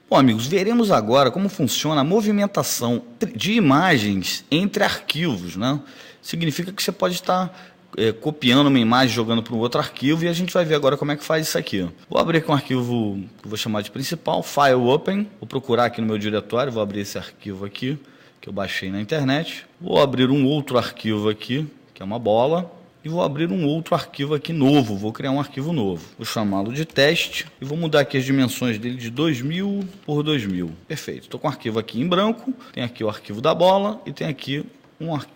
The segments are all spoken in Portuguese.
Bom, amigos, veremos agora como funciona a movimentação de imagens entre arquivos, né? Significa que você pode estar copiando uma imagem, jogando para um outro arquivo, e a gente vai ver agora como é que faz isso aqui. Vou abrir aqui um arquivo que eu vou chamar de principal, File Open. Vou procurar aqui no meu diretório, vou abrir esse arquivo aqui, que eu baixei na internet. Vou abrir um outro arquivo aqui, que é uma bola. E vou abrir um outro arquivo aqui novo, vou criar um arquivo novo. Vou chamá-lo de teste e vou mudar aqui as dimensões dele de 2000 por 2000. Perfeito. Estou com o arquivo aqui em branco, tem aqui o arquivo da bola e tem aqui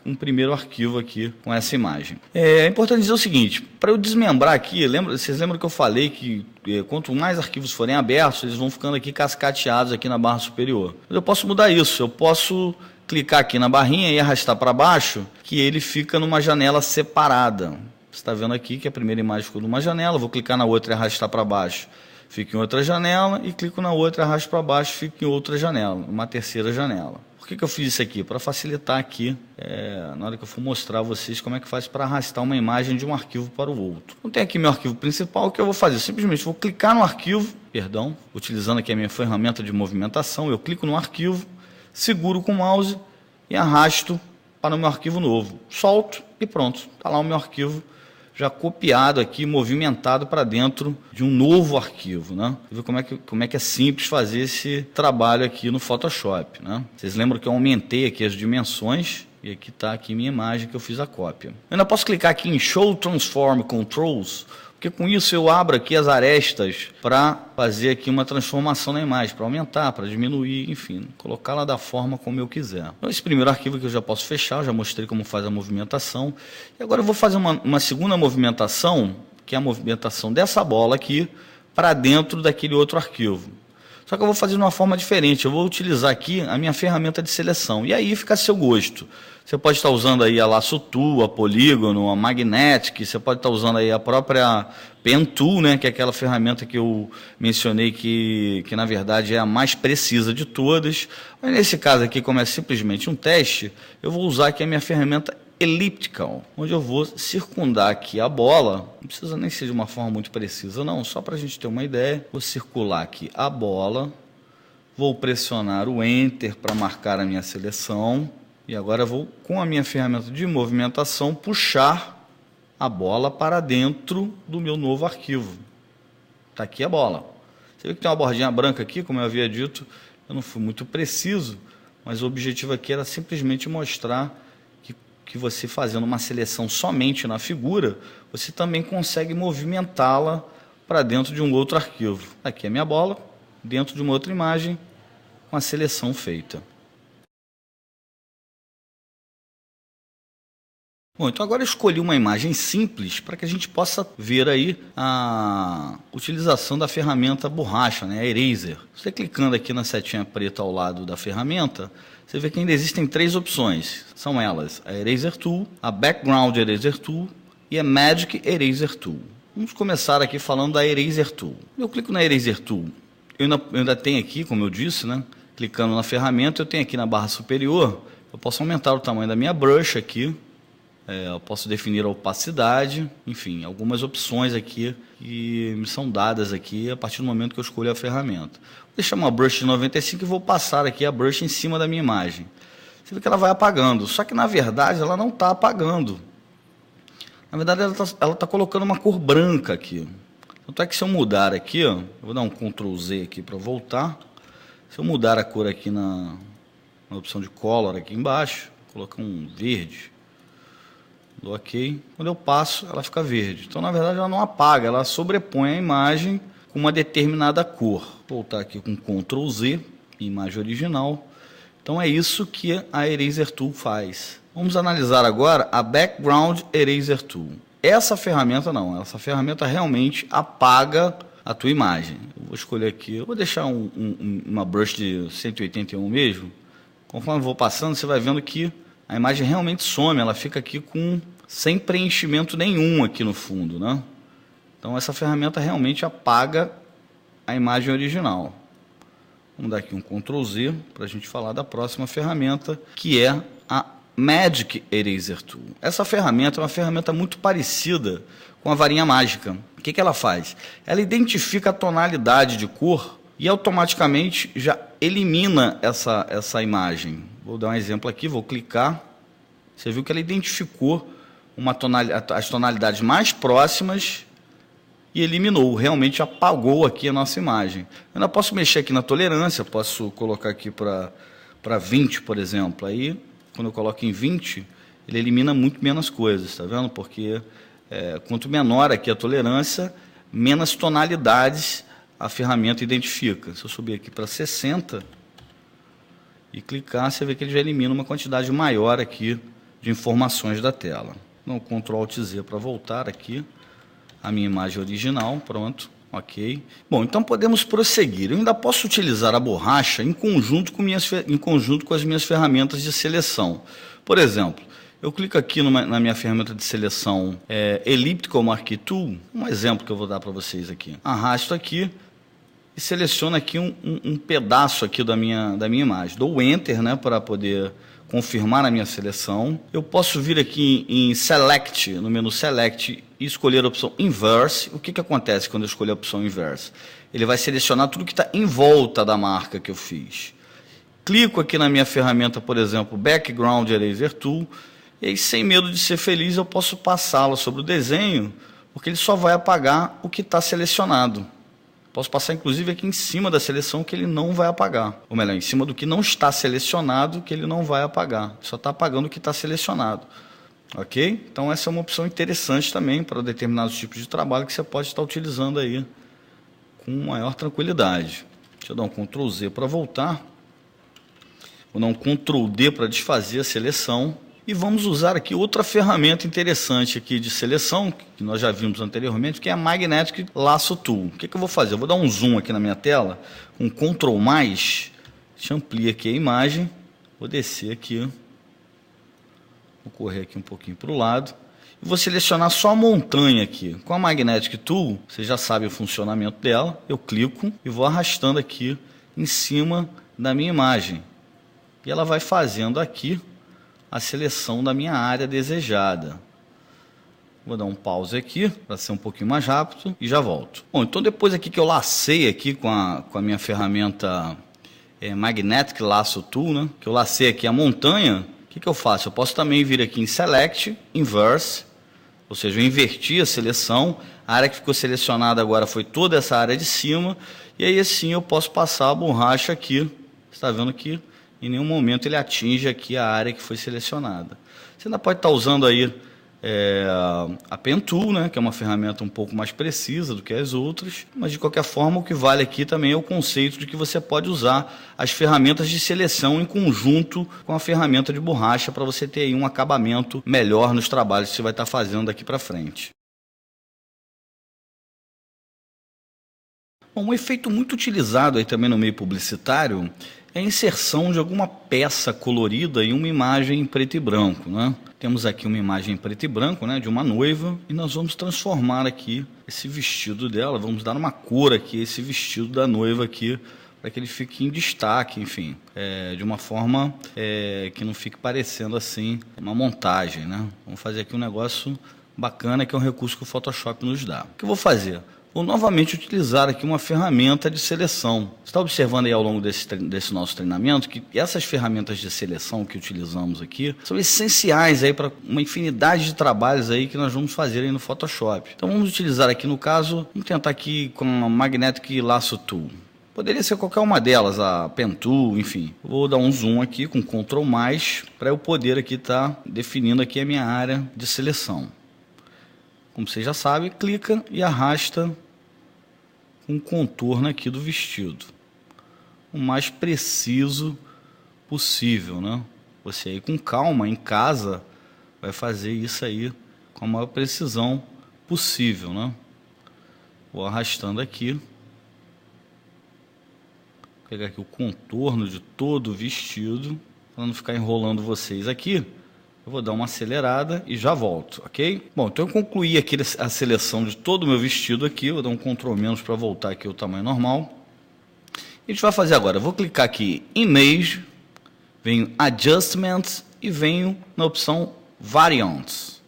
um primeiro arquivo aqui com essa imagem. É importante dizer o seguinte, para eu desmembrar aqui, vocês lembram que eu falei que quanto mais arquivos forem abertos, eles vão ficando aqui cascateados aqui na barra superior. Mas eu posso mudar isso, eu posso clicar aqui na barrinha e arrastar para baixo, que ele fica numa janela separada. Você está vendo aqui que a primeira imagem ficou numa janela, vou clicar na outra e arrastar para baixo, fica em outra janela, e clico na outra e arrasto para baixo, fica em outra janela, uma terceira janela. Por que eu fiz isso aqui? Para facilitar aqui, na hora que eu for mostrar a vocês como é que faz para arrastar uma imagem de um arquivo para o outro. Então tem aqui meu arquivo principal, o que eu vou fazer? Simplesmente vou clicar no arquivo, utilizando aqui a minha ferramenta de movimentação, eu clico no arquivo, seguro com o mouse e arrasto para o meu arquivo novo. Solto e pronto. Está lá o meu arquivo já copiado aqui, movimentado para dentro de um novo arquivo, né? Você vê como é que é simples fazer esse trabalho aqui no Photoshop, né? Vocês lembram que eu aumentei aqui as dimensões e aqui está aqui minha imagem que eu fiz a cópia. Eu ainda posso clicar aqui em Show Transform Controls, porque com isso eu abro aqui as arestas para fazer aqui uma transformação na imagem, para aumentar, para diminuir, enfim, colocá-la da forma como eu quiser. Então esse primeiro arquivo que eu já posso fechar, eu já mostrei como faz a movimentação. E agora eu vou fazer uma segunda movimentação, que é a movimentação dessa bola aqui, para dentro daquele outro arquivo. Só que eu vou fazer de uma forma diferente, eu vou utilizar aqui a minha ferramenta de seleção, e aí fica a seu gosto. Você pode estar usando aí a Lasso Tool, a Polígono, a Magnetic, você pode estar usando aí a própria Pen Tool, né, que é aquela ferramenta que eu mencionei que na verdade é a mais precisa de todas. Mas nesse caso aqui, como é simplesmente um teste, eu vou usar aqui a minha ferramenta Elliptical, onde eu vou circundar aqui a bola, não precisa nem ser de uma forma muito precisa não, só para a gente ter uma ideia. Vou circular aqui a bola, vou pressionar o Enter para marcar a minha seleção, e agora eu vou, com a minha ferramenta de movimentação, puxar a bola para dentro do meu novo arquivo. Está aqui a bola. Você vê que tem uma bordinha branca aqui, como eu havia dito, eu não fui muito preciso, mas o objetivo aqui era simplesmente mostrar que você fazendo uma seleção somente na figura, você também consegue movimentá-la para dentro de um outro arquivo. Aqui é a minha bola, dentro de uma outra imagem, com a seleção feita. Bom, então agora eu escolhi uma imagem simples para que a gente possa ver aí a utilização da ferramenta borracha, né, a Eraser. Você clicando aqui na setinha preta ao lado da ferramenta, você vê que ainda existem 3 opções. São elas a Eraser Tool, a Background Eraser Tool e a Magic Eraser Tool. Vamos começar aqui falando da Eraser Tool. Eu clico na Eraser Tool, eu ainda tenho aqui, como eu disse, né, clicando na ferramenta, eu tenho aqui na barra superior, eu posso aumentar o tamanho da minha brush aqui, eu posso definir a opacidade, enfim, algumas opções aqui que me são dadas aqui a partir do momento que eu escolho a ferramenta. Vou deixar uma brush de 95 e vou passar aqui a brush em cima da minha imagem. Você vê que ela vai apagando, só que na verdade ela não está apagando. Na verdade ela tá colocando uma cor branca aqui. Tanto é que se eu mudar aqui, ó, eu vou dar um Ctrl Z aqui para voltar. Se eu mudar a cor aqui na opção de Color aqui embaixo, colocar um verde, dou OK. Quando eu passo, ela fica verde. Então, na verdade, ela não apaga, ela sobrepõe a imagem com uma determinada cor. Vou voltar aqui com Ctrl Z, imagem original. Então, é isso que a Eraser Tool faz. Vamos analisar agora a Background Eraser Tool. Essa ferramenta não, essa ferramenta realmente apaga a tua imagem. Eu vou escolher aqui, eu vou deixar uma brush de 181 mesmo. Conforme eu vou passando, você vai vendo que a imagem realmente some, ela fica aqui sem preenchimento nenhum aqui no fundo, né? Então essa ferramenta realmente apaga a imagem original. Vamos dar aqui um Ctrl Z para a gente falar da próxima ferramenta, que é a Magic Eraser Tool. Essa ferramenta é uma ferramenta muito parecida com a varinha mágica. O que ela faz? Ela identifica a tonalidade de cor e automaticamente já elimina essa imagem. Vou dar um exemplo aqui, vou clicar. Você viu que ela identificou as tonalidades mais próximas e eliminou, realmente apagou aqui a nossa imagem. Eu ainda posso mexer aqui na tolerância, posso colocar aqui para 20, por exemplo. Aí, quando eu coloco em 20, ele elimina muito menos coisas, tá vendo? Porque quanto menor aqui a tolerância, menos tonalidades a ferramenta identifica. Se eu subir aqui para 60 e clicar, você vê que ele já elimina uma quantidade maior aqui de informações da tela. Então, Ctrl Alt Z para voltar aqui a minha imagem original, pronto, ok. Bom, então podemos prosseguir. Eu ainda posso utilizar a borracha em conjunto com as minhas ferramentas de seleção. Por exemplo, eu clico aqui na minha ferramenta de seleção Elliptical Marquee Tool, um exemplo que eu vou dar para vocês aqui. Arrasto aqui e seleciono aqui um pedaço aqui da minha imagem. Dou Enter, né, para poder confirmar a minha seleção. Eu posso vir aqui em Select, no menu Select, e escolher a opção Inverse. O que acontece quando eu escolher a opção Inverse? Ele vai selecionar tudo que está em volta da marca que eu fiz. Clico aqui na minha ferramenta, por exemplo, Background Eraser Tool, e aí, sem medo de ser feliz, eu posso passá-lo sobre o desenho, porque ele só vai apagar o que está selecionado. Posso passar, inclusive, aqui em cima da seleção que ele não vai apagar. Ou melhor, em cima do que não está selecionado, que ele não vai apagar. Só está apagando o que está selecionado. Ok? Então, essa é uma opção interessante também para determinados tipos de trabalho que você pode estar utilizando aí com maior tranquilidade. Deixa eu dar um Ctrl Z para voltar. Vou dar um Ctrl D para desfazer a seleção. E vamos usar aqui outra ferramenta interessante aqui de seleção, que nós já vimos anteriormente, que é a Magnetic Lasso Tool. O que eu vou fazer? Eu vou dar um zoom aqui na minha tela, com Ctrl+, deixa eu ampliar aqui a imagem, vou descer aqui, vou correr aqui um pouquinho para o lado, e vou selecionar só a montanha aqui. Com a Magnetic Tool, você já sabe o funcionamento dela, eu clico e vou arrastando aqui em cima da minha imagem. E ela vai fazendo aqui a seleção da minha área desejada. Vou dar um pause aqui, para ser um pouquinho mais rápido, e já volto. Bom, então depois aqui que eu lacei aqui com a minha ferramenta Magnetic Lasso Tool, né, que eu lacei aqui a montanha, o que eu faço? Eu posso também vir aqui em Select, Inverse, ou seja, eu inverti a seleção, a área que ficou selecionada agora foi toda essa área de cima, e aí assim eu posso passar a borracha aqui, você está vendo que em nenhum momento ele atinge aqui a área que foi selecionada. Você ainda pode estar usando aí a Pen Tool, né, que é uma ferramenta um pouco mais precisa do que as outras, mas de qualquer forma o que vale aqui também é o conceito de que você pode usar as ferramentas de seleção em conjunto com a ferramenta de borracha para você ter aí um acabamento melhor nos trabalhos que você vai estar fazendo daqui para frente. Bom, um efeito muito utilizado aí também no meio publicitário é a inserção de alguma peça colorida em uma imagem em preto e branco, né? Temos aqui uma imagem em preto e branco, né, de uma noiva, e nós vamos transformar aqui esse vestido dela, vamos dar uma cor aqui a esse vestido da noiva aqui, para que ele fique em destaque, enfim, de uma forma que não fique parecendo assim uma montagem, né? Vamos fazer aqui um negócio bacana, que é um recurso que o Photoshop nos dá. O que eu vou fazer? Vou novamente utilizar aqui uma ferramenta de seleção. Você está observando aí ao longo desse nosso treinamento que essas ferramentas de seleção que utilizamos aqui são essenciais aí para uma infinidade de trabalhos aí que nós vamos fazer aí no Photoshop. Então vamos utilizar aqui no caso, vamos tentar aqui com a Magnetic Lasso Tool. Poderia ser qualquer uma delas, a Pen Tool, enfim. Vou dar um zoom aqui com Ctrl+, para eu poder aqui estar definindo aqui a minha área de seleção. Como você já sabe, clica e arrasta um contorno aqui do vestido. O mais preciso possível, né? Você aí com calma, em casa, vai fazer isso aí com a maior precisão possível, né? Vou arrastando aqui. Vou pegar aqui o contorno de todo o vestido, para não ficar enrolando vocês aqui. Eu vou dar uma acelerada e já volto, ok? Bom, então eu concluí aqui a seleção de todo o meu vestido aqui. Vou dar um Ctrl- para voltar aqui ao tamanho normal. E a gente vai fazer agora. Eu vou clicar aqui em Image, venho Adjustments e venho na opção Variants.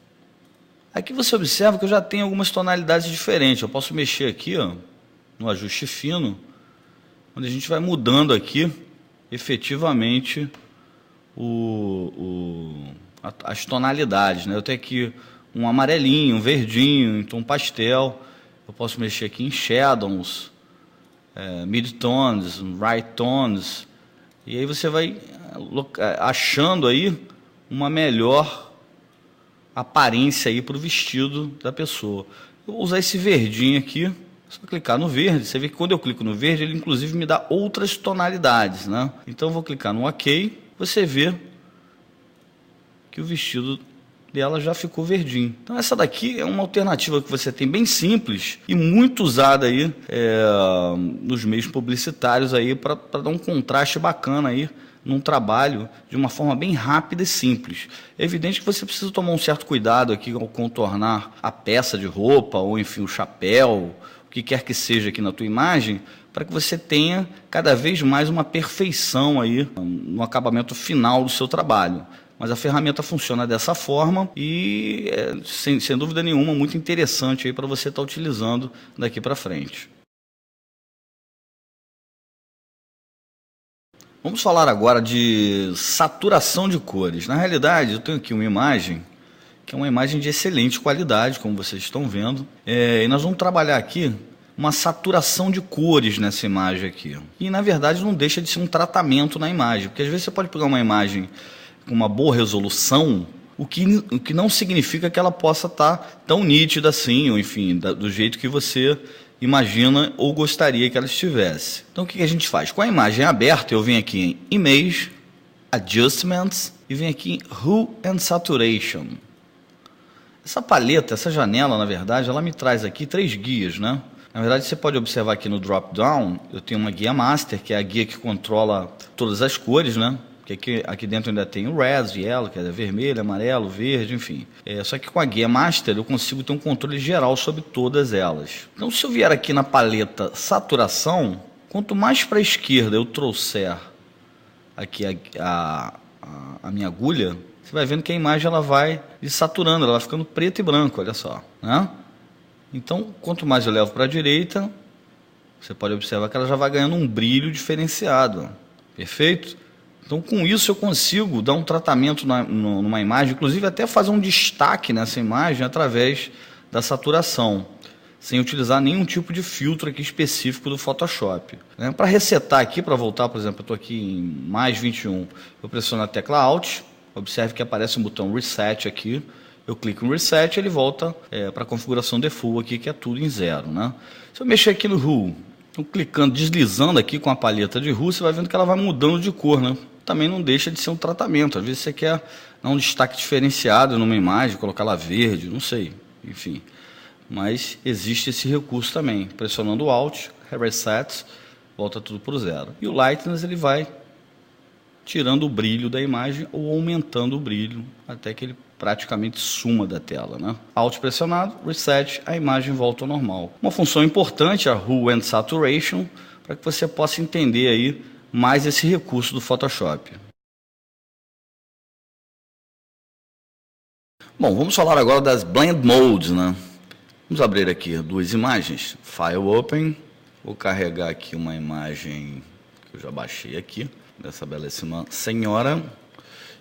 Aqui você observa que eu já tenho algumas tonalidades diferentes. Eu posso mexer aqui, ó, no ajuste fino onde a gente vai mudando aqui efetivamente as tonalidades, né? Eu tenho aqui um amarelinho, um verdinho, em tom pastel. Eu posso mexer aqui em shadows, mid-tones, right tones, e aí você vai achando aí uma melhor aparência aí para o vestido da pessoa. Eu vou usar esse verdinho aqui, só clicar no verde. Você vê que quando eu clico no verde, ele inclusive me dá outras tonalidades, né? Então eu vou clicar no OK, você vê que o vestido dela já ficou verdinho. Então essa daqui é uma alternativa que você tem bem simples e muito usada aí nos meios publicitários aí para dar um contraste bacana aí num trabalho de uma forma bem rápida e simples. É evidente que você precisa tomar um certo cuidado aqui ao contornar a peça de roupa ou enfim o chapéu, o que quer que seja aqui na tua imagem, para que você tenha cada vez mais uma perfeição aí no acabamento final do seu trabalho. Mas a ferramenta funciona dessa forma e sem dúvida nenhuma muito interessante aí para você estar utilizando daqui para frente. Vamos falar agora de saturação de cores. Na realidade, eu tenho aqui uma imagem que é uma imagem de excelente qualidade, como vocês estão vendo. E nós vamos trabalhar aqui uma saturação de cores nessa imagem aqui. E na verdade não deixa de ser um tratamento na imagem, porque às vezes você pode pegar uma imagem com uma boa resolução, o que não significa que ela possa estar tão nítida assim, ou enfim, do jeito que você imagina ou gostaria que ela estivesse. Então o que a gente faz? Com a imagem aberta, eu venho aqui em Image, Adjustments, e venho aqui em Hue and Saturation. Essa paleta, essa janela, na verdade, ela me traz aqui 3 guias, né? Na verdade, você pode observar aqui no drop-down, eu tenho uma guia Master, que é a guia que controla todas as cores, né? Porque aqui dentro ainda tem o Red, Yellow, que é vermelho, amarelo, verde, enfim. Só que com a guia Master eu consigo ter um controle geral sobre todas elas. Então, se eu vier aqui na paleta Saturação, quanto mais para a esquerda eu trouxer aqui a minha agulha, você vai vendo que a imagem ela vai desaturando, ela vai ficando preto e branco, olha só, né? Então, quanto mais eu levo para a direita, você pode observar que ela já vai ganhando um brilho diferenciado. Perfeito? Então, com isso, eu consigo dar um tratamento numa imagem, inclusive até fazer um destaque nessa imagem através da saturação, sem utilizar nenhum tipo de filtro aqui específico do Photoshop. Para resetar aqui, para voltar, por exemplo, eu estou aqui em mais 21, eu pressiono a tecla Alt, observe que aparece um botão Reset aqui, eu clico em Reset, ele volta para a configuração default aqui, que é tudo em 0. Né? Se eu mexer aqui no Hue, então, clicando, deslizando aqui com a paleta de Hue, você vai vendo que ela vai mudando de cor, né? Também não deixa de ser um tratamento. Às vezes você quer dar um destaque diferenciado numa imagem, colocar ela verde, não sei, enfim. Mas existe esse recurso também. Pressionando o Alt, Reset, volta tudo para o 0. E o Lightness ele vai tirando o brilho da imagem ou aumentando o brilho até que ele praticamente suma da tela, né? Alt pressionado, Reset, a imagem volta ao normal. Uma função importante, a Hue and Saturation, para que você possa entender aí mais esse recurso do Photoshop. Bom, vamos falar agora das Blend Modes, né? Vamos abrir aqui 2 imagens, File Open, vou carregar aqui uma imagem que eu já baixei aqui, dessa belíssima senhora,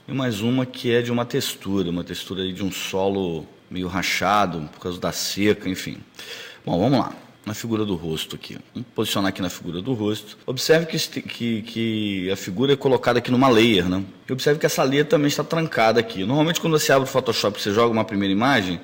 e mais uma que é de uma textura aí de um solo meio rachado, por causa da seca, enfim. Bom, vamos lá. Na figura do rosto aqui. Vamos posicionar aqui na figura do rosto. Observe que a figura é colocada aqui numa layer, né? E observe que essa layer também está trancada aqui. Normalmente quando você abre o Photoshop e você joga uma primeira imagem,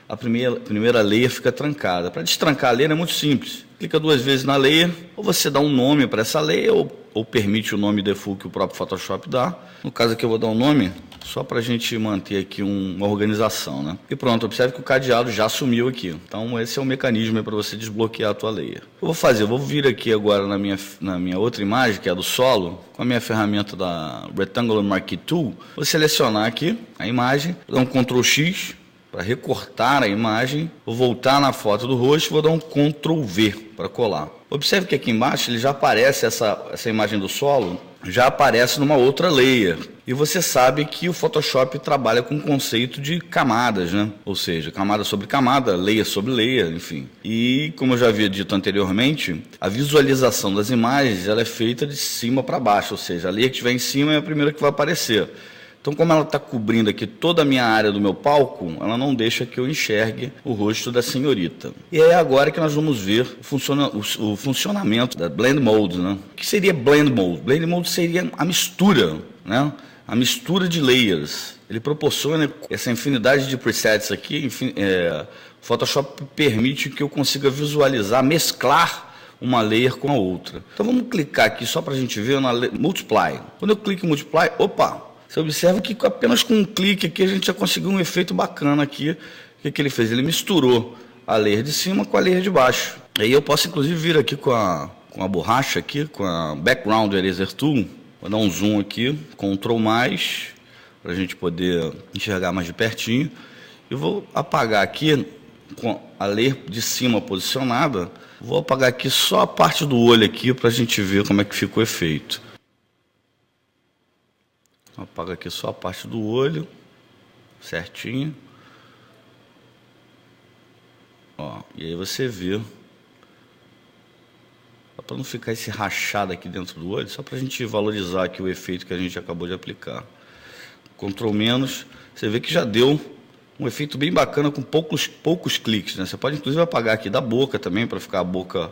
a primeira layer fica trancada. Para destrancar a layer é muito simples. Clica 2 vezes na layer, ou você dá um nome para essa layer, ou permite o nome default que o próprio Photoshop dá. No caso aqui eu vou dar um nome, só para a gente manter aqui uma organização, né? E pronto, observe que o cadeado já sumiu aqui. Então esse é o mecanismo para você desbloquear a tua layer. Eu vou vir aqui agora na minha outra imagem, que é a do solo, com a minha ferramenta da Rectangular Marquee Tool. Vou selecionar aqui a imagem, vou dar um Ctrl X para recortar a imagem, vou voltar na foto do rosto e vou dar um Ctrl V para colar. Observe que aqui embaixo ele já aparece essa imagem do solo já aparece numa outra layer. E você sabe que o Photoshop trabalha com o conceito de camadas, né? Ou seja, camada sobre camada, layer sobre layer, enfim. E, como eu já havia dito anteriormente, a visualização das imagens ela é feita de cima para baixo, ou seja, a layer que estiver em cima é a primeira que vai aparecer. Então, como ela está cobrindo aqui toda a minha área do meu palco, ela não deixa que eu enxergue o rosto da senhorita. E é agora que nós vamos ver o funcionamento da Blend Mode, né? O que seria Blend Mode? Blend Mode seria a mistura, né? A mistura de layers. Ele proporciona essa infinidade de presets aqui. O Photoshop permite que eu consiga visualizar, mesclar uma layer com a outra. Então, vamos clicar aqui só para a gente ver na Multiply. Quando eu clico em Multiply, opa! Você observa que apenas com um clique aqui a gente já conseguiu um efeito bacana aqui. O que ele fez? Ele misturou a layer de cima com a layer de baixo. Aí eu posso inclusive vir aqui com a borracha aqui, com a Background Eraser Tool. Vou dar um zoom aqui, Ctrl+, para a gente poder enxergar mais de pertinho. E vou apagar aqui, com a layer de cima posicionada, vou apagar aqui só a parte do olho aqui para a gente ver como é que ficou o efeito. Apaga aqui só a parte do olho, certinho. Ó, e aí você vê, para não ficar esse rachado aqui dentro do olho, só para a gente valorizar aqui o efeito que a gente acabou de aplicar. Ctrl-, você vê que já deu um efeito bem bacana com poucos cliques, né? Você pode inclusive apagar aqui da boca também, para ficar a boca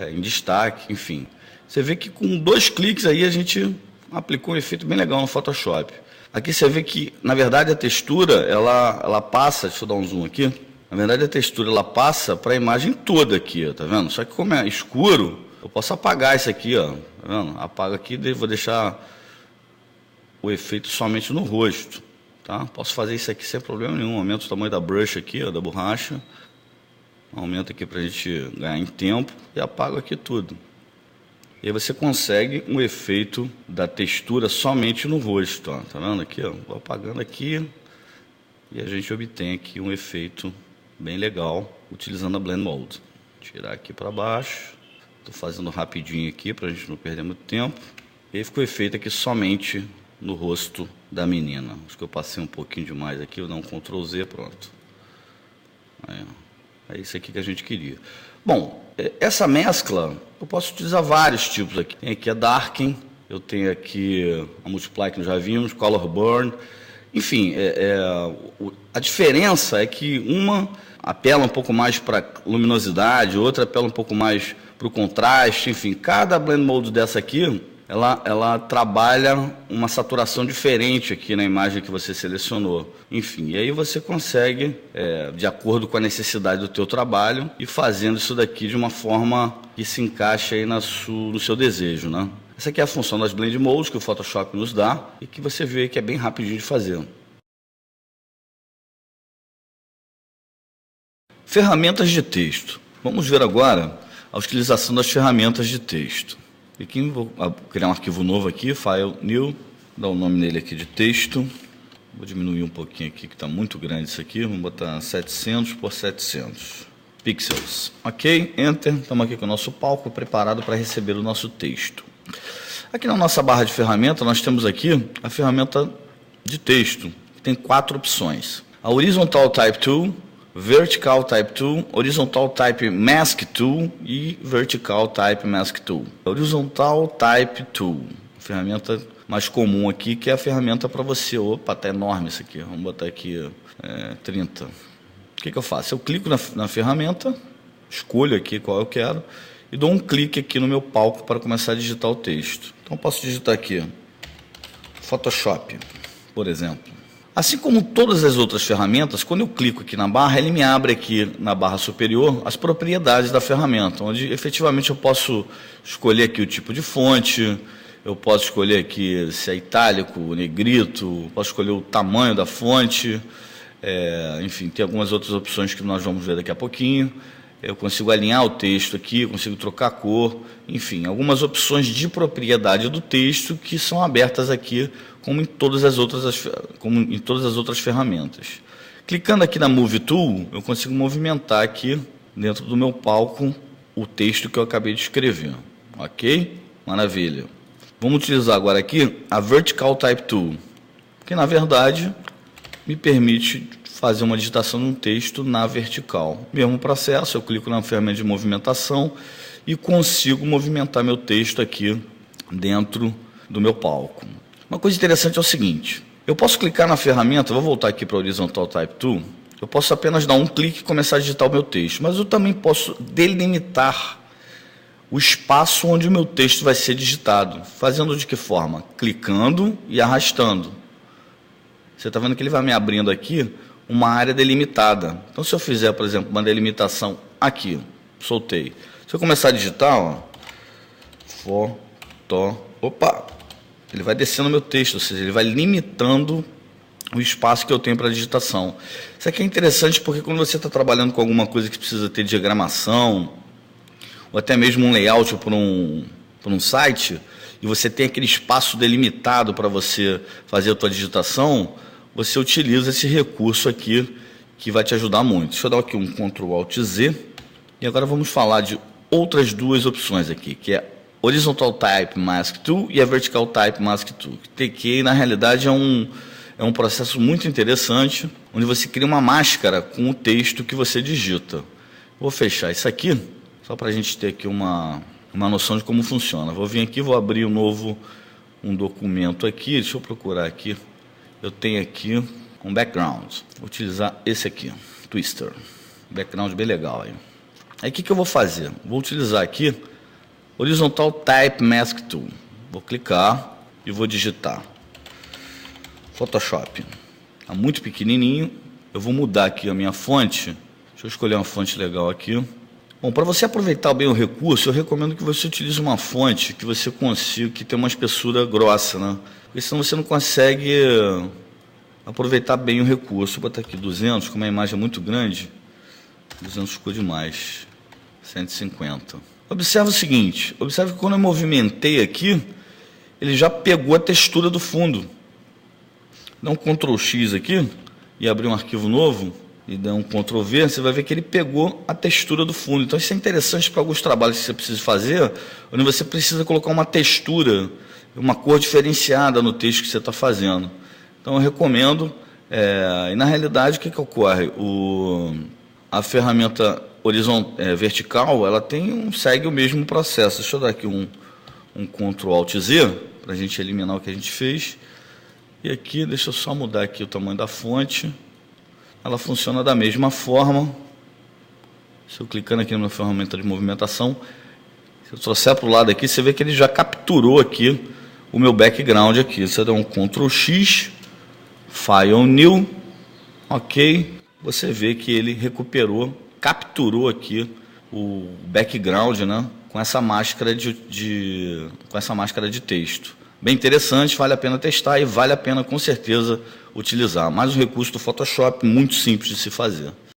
em destaque, enfim. Você vê que com 2 cliques aí a gente aplicou um efeito bem legal no Photoshop. Aqui você vê que, na verdade, a textura, ela passa, deixa eu dar um zoom aqui, na verdade a textura ela passa para a imagem toda aqui, ó, tá vendo? Só que como é escuro, eu posso apagar isso aqui, ó, tá vendo? Apago aqui e vou deixar o efeito somente no rosto, tá? Posso fazer isso aqui sem problema nenhum, aumento o tamanho da brush aqui, ó, da borracha, aumento aqui para a gente ganhar em tempo e apago aqui tudo. E aí você consegue um efeito da textura somente no rosto, ó. Tá vendo aqui, ó? Vou apagando aqui e a gente obtém aqui um efeito bem legal utilizando a Blend Mode. Tirar aqui para baixo. Estou fazendo rapidinho aqui para a gente não perder muito tempo. E aí ficou o efeito aqui somente no rosto da menina. Acho que eu passei um pouquinho demais aqui, vou dar um Ctrl Z, pronto. Aí, ó. É isso aqui que a gente queria. Bom, essa mescla, eu posso utilizar vários tipos aqui. Tem aqui a Darken, eu tenho aqui a Multiply que nós já vimos, Color Burn. Enfim, a diferença é que uma apela um pouco mais para luminosidade, outra apela um pouco mais para o contraste. Enfim, cada Blend Mode dessa aqui, ela trabalha uma saturação diferente aqui na imagem que você selecionou. Enfim, e aí você consegue, de acordo com a necessidade do teu trabalho, ir fazendo isso daqui de uma forma que se encaixe aí no seu desejo, né? Essa aqui é a função das Blend Modes que o Photoshop nos dá e que você vê que é bem rapidinho de fazer. Ferramentas de texto. Vamos ver agora a utilização das ferramentas de texto. Aqui vou criar um arquivo novo aqui, File New, dar o nome nele aqui de texto. Vou diminuir um pouquinho aqui, que está muito grande isso aqui. Vamos botar 700 por 700 pixels. Ok, Enter. Estamos aqui com o nosso palco preparado para receber o nosso texto. Aqui na nossa barra de ferramenta, nós temos aqui a ferramenta de texto, que tem 4 opções. A Horizontal Type Tool, Vertical Type Tool, Horizontal Type Mask Tool e Vertical Type Mask Tool. Horizontal Type Tool, a ferramenta mais comum aqui, que é a ferramenta para você... Opa, tá enorme isso aqui, vamos botar aqui 30. O que eu faço? Eu clico na ferramenta, escolho aqui qual eu quero e dou um clique aqui no meu palco para começar a digitar o texto. Então eu posso digitar aqui Photoshop, por exemplo. Assim como todas as outras ferramentas, quando eu clico aqui na barra, ele me abre aqui na barra superior as propriedades da ferramenta, onde efetivamente eu posso escolher aqui o tipo de fonte, eu posso escolher aqui se é itálico, negrito, posso escolher o tamanho da fonte, enfim, tem algumas outras opções que nós vamos ver daqui a pouquinho. Eu consigo alinhar o texto aqui, eu consigo trocar a cor, enfim, algumas opções de propriedade do texto que são abertas aqui, como em todas as outras ferramentas. Clicando aqui na Move Tool, eu consigo movimentar aqui, dentro do meu palco, o texto que eu acabei de escrever. Ok? Maravilha. Vamos utilizar agora aqui a Vertical Type Tool, que na verdade me permite fazer uma digitação de um texto na vertical. Mesmo processo, eu clico na ferramenta de movimentação e consigo movimentar meu texto aqui dentro do meu palco. Uma coisa interessante é o seguinte, eu posso clicar na ferramenta, vou voltar aqui para a Horizontal Type Tool, eu posso apenas dar um clique e começar a digitar o meu texto, mas eu também posso delimitar o espaço onde o meu texto vai ser digitado. Fazendo de que forma? Clicando e arrastando. Você está vendo que ele vai me abrindo aqui uma área delimitada. Então, se eu fizer, por exemplo, uma delimitação aqui, soltei. Se eu começar a digitar, ó, ele vai descendo o meu texto, ou seja, ele vai limitando o espaço que eu tenho para digitação. Isso aqui é interessante porque quando você está trabalhando com alguma coisa que precisa ter diagramação, ou até mesmo um layout por um site, e você tem aquele espaço delimitado para você fazer a tua digitação, você utiliza esse recurso aqui, que vai te ajudar muito. Deixa eu dar aqui um Ctrl Alt Z, e agora vamos falar de outras duas opções aqui, que é Horizontal Type Mask Tool e a Vertical Type Mask Tool, que na realidade é um processo muito interessante, onde você cria uma máscara com o texto que você digita. Vou fechar isso aqui, só para a gente ter aqui uma noção de como funciona. Vou vir aqui, vou abrir um documento aqui, deixa eu procurar aqui. Eu tenho aqui um background, vou utilizar esse aqui, Twister. Background bem legal aí. Aí o que eu vou fazer? Vou utilizar aqui Horizontal Type Mask Tool. Vou clicar e vou digitar Photoshop. Está muito pequenininho. Eu vou mudar aqui a minha fonte. Deixa eu escolher uma fonte legal aqui. Bom, para você aproveitar bem o recurso, eu recomendo que você utilize uma fonte que você consiga, que tenha uma espessura grossa, né? Porque senão você não consegue aproveitar bem o recurso. Vou botar aqui 200, como a imagem é muito grande, 200 ficou demais, 150. Observe o seguinte, observe que quando eu movimentei aqui, ele já pegou a textura do fundo. Dá um Ctrl X aqui e abrir um arquivo novo, e dá um Ctrl V, você vai ver que ele pegou a textura do fundo. Então isso é interessante para alguns trabalhos que você precisa fazer, onde você precisa colocar uma textura, uma cor diferenciada no texto que você está fazendo. Então eu recomendo, e na realidade o que ocorre? A ferramenta vertical, ela segue o mesmo processo. Deixa eu dar aqui um Ctrl Alt Z, para a gente eliminar o que a gente fez. E aqui, deixa eu só mudar aqui o tamanho da fonte. Ela funciona da mesma forma. Se eu clicando aqui na ferramenta de movimentação, se eu trouxer para o lado aqui, você vê que ele já capturou aqui o meu background aqui. Você dá um Ctrl X, File New, ok. Você vê que ele capturou aqui o background, né, com essa máscara de texto. Bem interessante, vale a pena testar e vale a pena com certeza utilizar. Mais um recurso do Photoshop muito simples de se fazer.